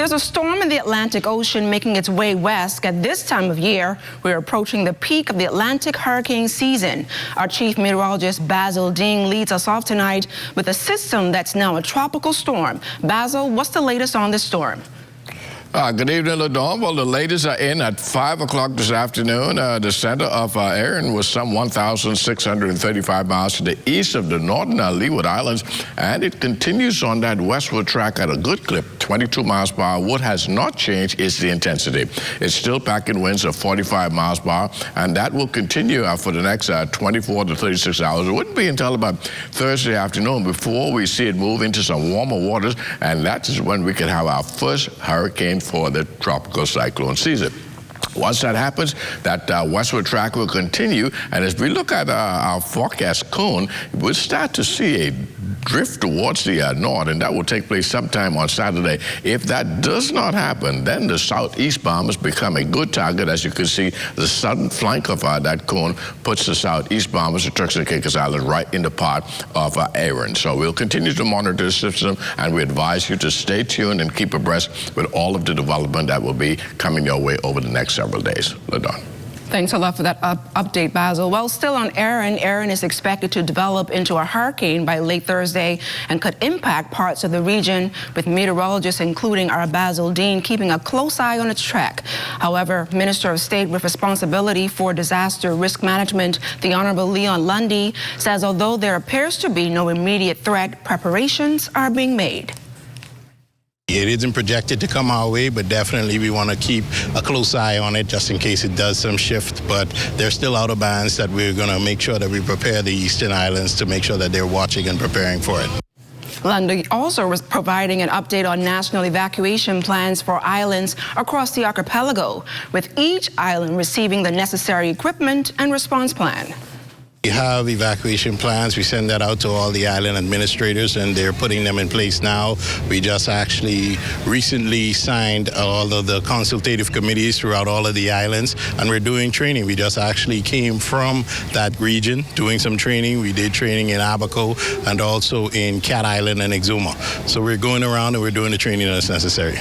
There's a storm in the Atlantic Ocean making its way west. At this time of year, we're approaching the peak of the Atlantic hurricane season. Our chief meteorologist, Basil Dean, leads us off tonight with a system that's now a tropical storm. Basil, what's the latest on this storm? Good evening, LaDawn. Well, the latest are in at 5 o'clock this afternoon. The center of Erin was some 1,635 miles to the east of the northern Leeward Islands, and it continues on that westward track at a good clip, 22 miles per hour. What has not changed is the intensity. It's still packing winds of 45 miles per hour, and that will continue for the next 24 to 36 hours. It wouldn't be until about Thursday afternoon before we see it move into some warmer waters, and that is when we can have our first hurricane for the tropical cyclone season. Once that happens, that westward track will continue, and as we look at our forecast cone, we'll start to see a drift towards the north, and that will take place sometime on Saturday. If that does not happen, then the southeast bombers become a good target. As you can see, the southern flank of that cone puts the southeast bombers, the Turks and Caicos Islands, right in the part of Erin. So we'll continue to monitor the system, and we advise you to stay tuned and keep abreast with all of the development that will be coming your way over the next several days. LaDawn. Thanks a lot for that update, Basil. Well, still on Erin, Erin is expected to develop into a hurricane by late Thursday and could impact parts of the region, with meteorologists, including our Basil Dean, keeping a close eye on its track. However, Minister of State with responsibility for disaster risk management, the Honorable Leon Lundy, says although there appears to be no immediate threat, preparations are being made. It isn't projected to come our way, but definitely we want to keep a close eye on it just in case it does some shift. But there's still outer bands that we're going to make sure that we prepare the eastern islands to make sure that they're watching and preparing for it. Lundy also was providing an update on national evacuation plans for islands across the archipelago, with each island receiving the necessary equipment and response plan. We have evacuation plans. We send that out to all the island administrators, and they're putting them in place now. We just actually recently signed all of the consultative committees throughout all of the islands, and we're doing training. We just actually came from that region doing some training. We did training in Abaco and also in Cat Island and Exuma. So we're going around and we're doing the training that's necessary.